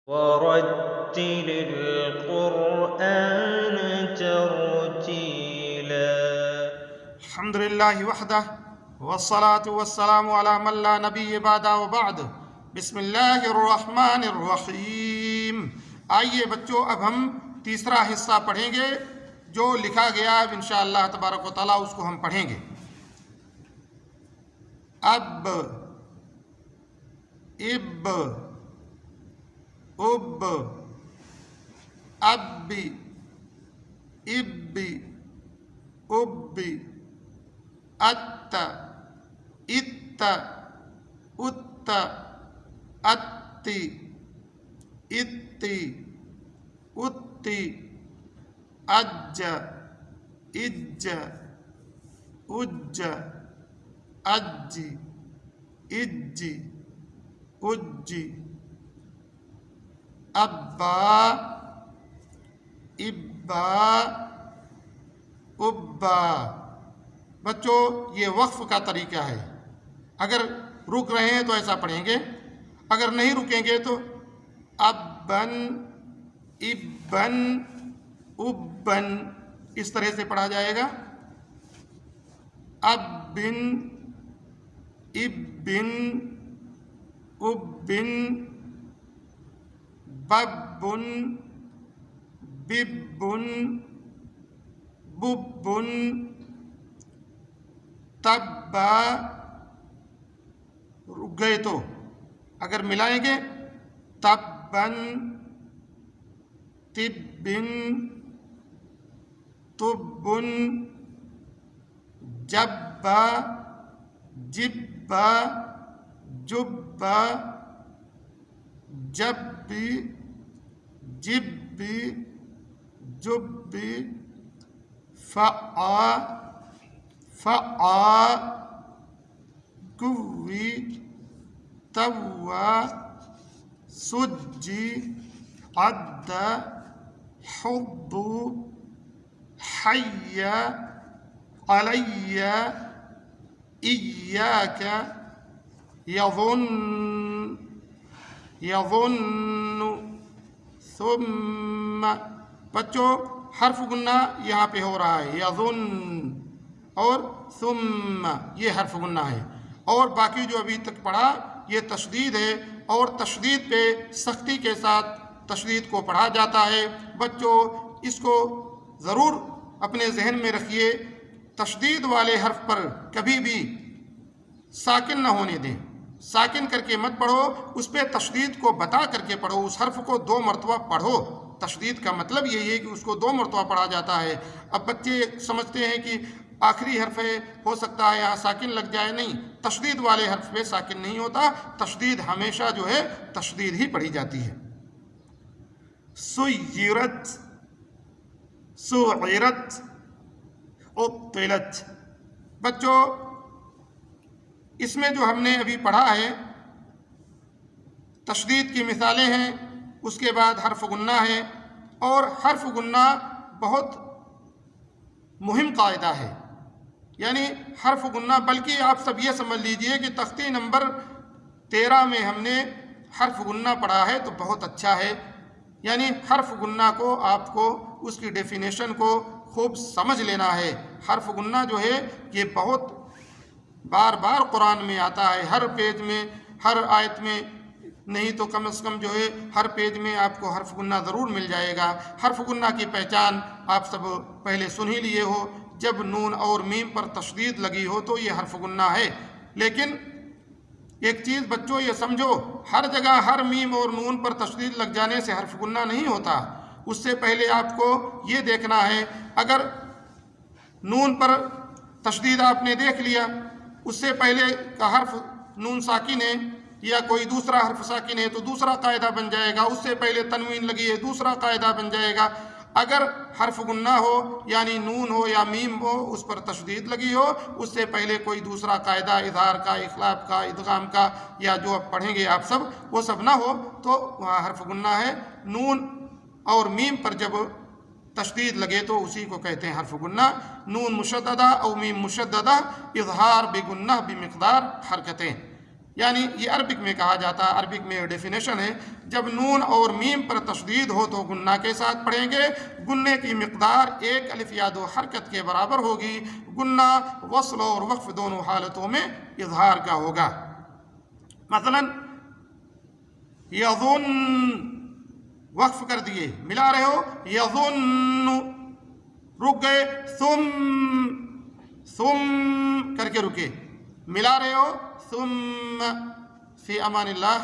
ورتل القرآن ترتیلا۔ الحمد للہ وحدہ والصلاة والسلام علی من لا نبی بعد وبعد۔ بسم اللہ الرحمن الرحیم۔ آئیے بچوں، اب ہم تیسرا حصہ پڑھیں گے جو لکھا گیا اب انشاءاللہ تبارک و تعالیٰ اس کو ہم پڑھیں گے۔ اب، اب، اب، ابی، ابی، ابی، ات، ات، ات، اتی، اتی، اتی، اج، اج، اج، اجی، اجی، اجی، ابا، ابا، ابا۔ بچوں یہ وقف کا طریقہ ہے، اگر رک رہے ہیں تو ایسا پڑھیں گے، اگر نہیں رکیں گے تو ابن، ابن، ابن اس طرح سے پڑھا جائے گا۔ ابن، ابن، ابن، ببن، ببن، ببن، تبا۔ رک گئے تو اگر ملائیں گے تبن، تبن، تبن، جبا، جبا، جبا، جبی، جبی، جبی، فعا، فعا، کوی، توا، سجی، عد، حض، حی، علی، ایاک، یظن، یظن، ثم۔ بچوں حرف گنہ یہاں پہ ہو رہا ہے، یظن اور ثم یہ حرف گنہ ہے، اور باقی جو ابھی تک پڑھا یہ تشدید ہے، اور تشدید پہ سختی کے ساتھ تشدید کو پڑھا جاتا ہے۔ بچوں اس کو ضرور اپنے ذہن میں رکھیے، تشدید والے حرف پر کبھی بھی ساکن نہ ہونے دیں، ساکن کر کے مت پڑھو، اس پہ تشدید کو بتا کر کے پڑھو، اس حرف کو 2 مرتبہ پڑھو۔ تشدید کا مطلب یہی ہے کہ اس کو 2 مرتبہ پڑھا جاتا ہے۔ اب بچے سمجھتے ہیں کہ آخری حرف ہے، ہو سکتا ہے یہاں ساکن لگ جائے، نہیں، تشدید والے حرف پہ ساکن نہیں ہوتا، تشدید ہمیشہ جو ہے تشدید ہی پڑھی جاتی ہے۔ سیرت، سعرت، عطلت۔ بچوں اس میں جو ہم نے ابھی پڑھا ہے تشدید کی مثالیں ہیں، اس کے بعد حرف گنہ ہے، اور حرف گنہ بہت مہم قاعدہ ہے، یعنی حرف گنہ، بلکہ آپ سب یہ سمجھ لیجئے کہ تختی نمبر 13 میں ہم نے حرف گنہ پڑھا ہے تو بہت اچھا ہے، یعنی حرف گنہ کو آپ کو اس کی ڈیفینیشن کو خوب سمجھ لینا ہے۔ حرف گنہ جو ہے یہ بہت بار بار قرآن میں آتا ہے، ہر پیج میں، ہر آیت میں، نہیں تو کم از کم جو ہے ہر پیج میں آپ کو حرف گنہ ضرور مل جائے گا۔ حرف گنہ کی پہچان آپ سب پہلے سن ہی لیے ہو، جب نون اور میم پر تشدید لگی ہو تو یہ حرف گنہ ہے۔ لیکن ایک چیز بچوں یہ سمجھو، ہر جگہ ہر میم اور نون پر تشدید لگ جانے سے حرف گنہ نہیں ہوتا، اس سے پہلے آپ کو یہ دیکھنا ہے، اگر نون پر تشدید آپ نے دیکھ لیا، اس سے پہلے کا حرف نون ساکن ہے یا کوئی دوسرا حرف ساکن ہے تو دوسرا قاعدہ بن جائے گا، اس سے پہلے تنوین لگی ہے دوسرا قاعدہ بن جائے گا۔ اگر حرف گنہ ہو یعنی نون ہو یا میم ہو اس پر تشدید لگی ہو، اس سے پہلے کوئی دوسرا قاعدہ اظہار کا، اخلاف کا، ادغام کا یا جو اب پڑھیں گے آپ سب وہ سب نہ ہو تو وہاں حرف گنہ ہے۔ نون اور میم پر جب تشدید لگے تو اسی کو کہتے ہیں حرف گنہ۔ نون مشددہ او میم مشددہ، اظہار بگنہ بمقدار حرکتیں، یعنی یہ عربک میں کہا جاتا ہے، عربک میں ڈیفینیشن ہے، جب نون اور میم پر تشدید ہو تو گنہ کے ساتھ پڑھیں گے، گننے کی مقدار 1 الف یا 2 حرکت کے برابر ہوگی، گنہ وصل اور وقف دونوں حالتوں میں اظہار کا ہوگا۔ مثلا یظن وقف کر دیے، ملا رہے ہو یظن، رک گئے ثم کر کے رکے، ملا رہے ہو ثم۔ فی امان اللہ۔